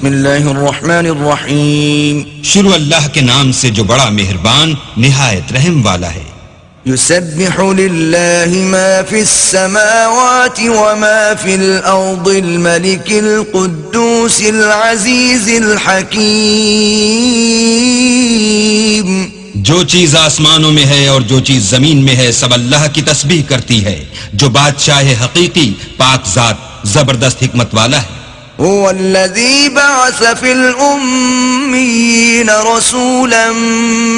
بسم اللہ الرحمن الرحیم. شروع اللہ کے نام سے جو بڑا مہربان نہایت رحم والا ہے. یسبح للہ ما فی السماوات وما فی الارض الملک القدوس العزیز الحکیم. جو چیز آسمانوں میں ہے اور جو چیز زمین میں ہے سب اللہ کی تسبیح کرتی ہے جو بادشاہ حقیقی پاک ذات زبردست حکمت والا ہے. هو الذي بعث في الأميين رسولا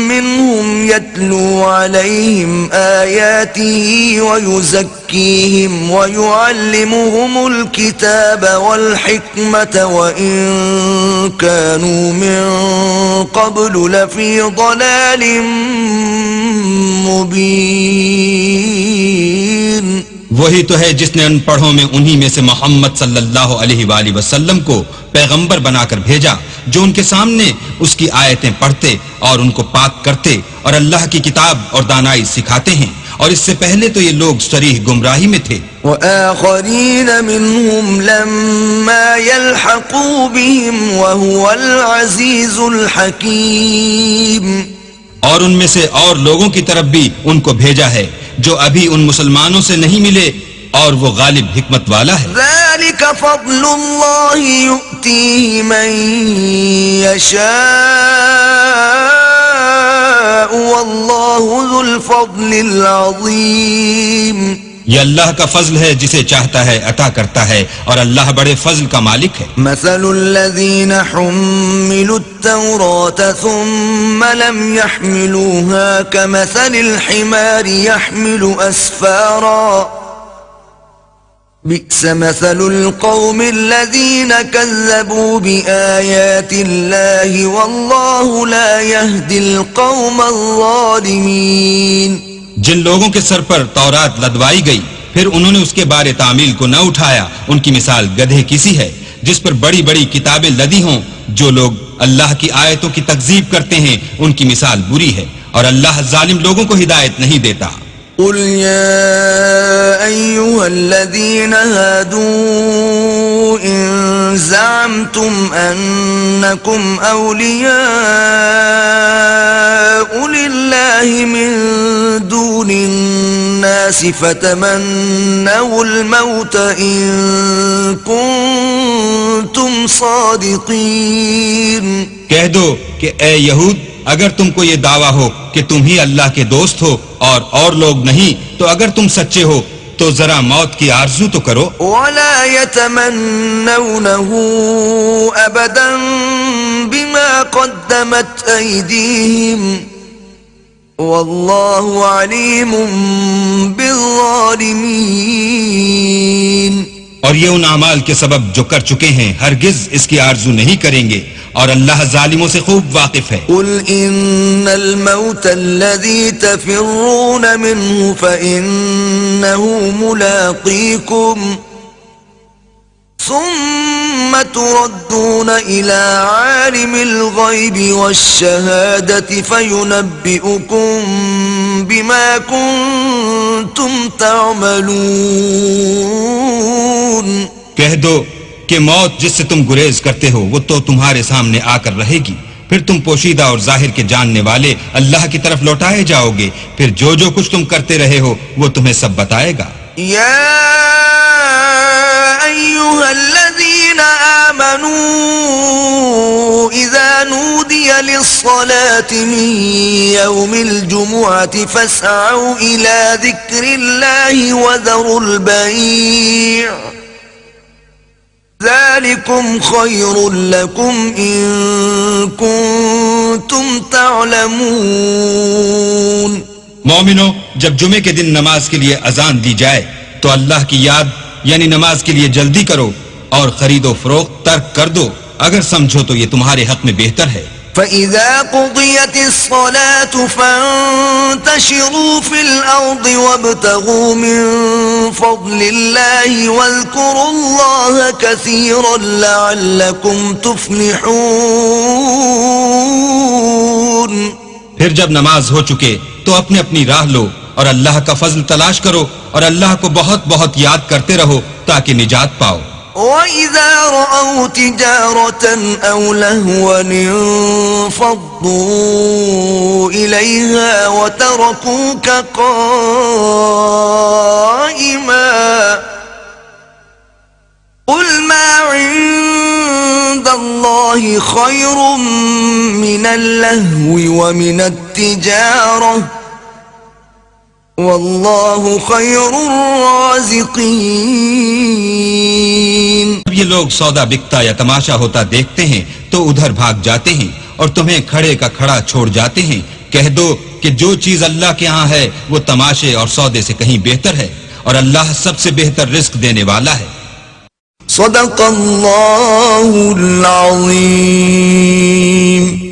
منهم يتلو عليهم آياته ويزكيهم ويعلمهم الكتاب والحكمة وإن كانوا من قبل لفي ضلال مبين. وہی تو ہے جس نے ان پڑھوں میں انہی میں سے محمد صلی اللہ علیہ وآلہ وسلم کو پیغمبر بنا کر بھیجا جو ان کے سامنے اس کی آیتیں پڑھتے اور ان کو پاک کرتے اور اللہ کی کتاب اور دانائی سکھاتے ہیں، اور اس سے پہلے تو یہ لوگ صریح گمراہی میں تھے. وآخرین منہم لما يلحقوا بهم وهو العزیز الحکیم. اور ان میں سے اور لوگوں کی طرف بھی ان کو بھیجا ہے جو ابھی ان مسلمانوں سے نہیں ملے اور وہ غالب حکمت والا ہے. ذلك فضل اللہ یؤتیہ من یشاء واللہ ذو الفضل العظیم. یہ اللہ کا فضل ہے جسے چاہتا ہے عطا کرتا ہے اور اللہ بڑے فضل کا مالک ہے. مثل الذین حملوا التوراة ثم لم يحملوها كمثل الحمار يحمل أسفارا بئس مثل القوم الذين كذبوا بآيات الله والله لا يهدي القوم الظالمين. جن لوگوں کے سر پر تورات لدوائی گئی پھر انہوں نے اس کے بارے تعمیل کو نہ اٹھایا، ان کی مثال گدھے کسی ہے جس پر بڑی بڑی کتابیں لدی ہوں. جو لوگ اللہ کی آیتوں کی تکذیب کرتے ہیں ان کی مثال بری ہے، اور اللہ ظالم لوگوں کو ہدایت نہیں دیتا. قل يا أيها الذين هادوا إن زعمتم أنكم أولياء لله من دون الناس فتمنوا الموت إن كنتم صادقين. کہہ دو کہ اے یہود اگر تم کو یہ دعویٰ ہو کہ تم ہی اللہ کے دوست ہو اور لوگ نہیں، تو اگر تم سچے ہو تو ذرا موت کی آرزو تو کرو. ولا يتمنونه أبدا بما قدمت أيديهم والله عليم بالظالمين. اور یہ ان اعمال کے سبب جو کر چکے ہیں ہرگز اس کی آرزو نہیں کریں گے، اور اللہ ظالموں سے خوب واقف ہے. قل ان الموت الذي تفرون منه فإنه ملاقيكم ثم تردون إلى عالم الغيب والشهادة فينبئكم بما كنتم تعملون. کہہ دو کہ موت جس سے تم گریز کرتے ہو وہ تو تمہارے سامنے آ کر رہے گی، پھر تم پوشیدہ اور ظاہر کے جاننے والے اللہ کی طرف لوٹائے جاؤ گے، پھر جو کچھ تم کرتے رہے ہو وہ تمہیں سب بتائے گا. یا ایھا الذین آمنوا اذا نودی للصلاة من یوم الجمعة فاسعوا الى ذکر اللہ وذروا البیع ذلكم خير لكم إن كنتم تعلمون. مومنو جب جمعے کے دن نماز کے لیے اذان دی جائے تو اللہ کی یاد یعنی نماز کے لیے جلدی کرو اور خرید و فروخت ترک کر دو، اگر سمجھو تو یہ تمہارے حق میں بہتر ہے. فَإِذَا قُضِيَتِ الصَّلَاةُ فَانتَشِرُوا فِي الْأَرْضِ وَابْتَغُوا مِن فَضْلِ اللَّهِ وَاذْكُرُوا اللَّهَ كَثِيرًا لَعَلَّكُمْ تُفْلِحُونَ. پھر جب نماز ہو چکے تو اپنی اپنی راہ لو اور اللہ کا فضل تلاش کرو اور اللہ کو بہت بہت یاد کرتے رہو تاکہ نجات پاؤ. وَإِذَا رَأَوْا تِجَارَةً أَوْ لَهْوًا انفَضُّوا إِلَيْهَا وَتَرَكُوكَ قَائِمًا قُلْ مَا عِندَ اللَّهِ خَيْرٌ مِّنَ اللَّهْوِ وَمِنَ التِّجَارَةِ وَاللَّهُ خَيْرُ الرَّازِقِينَ۔ جب یہ لوگ سودا بکتا یا تماشا ہوتا دیکھتے ہیں تو ادھر بھاگ جاتے ہیں اور تمہیں کھڑے کا کھڑا چھوڑ جاتے ہیں۔ کہہ دو کہ جو چیز اللہ کے ہاں ہے وہ تماشے اور سودے سے کہیں بہتر ہے، اور اللہ سب سے بہتر رزق دینے والا ہے۔ صدق اللہ العظیم۔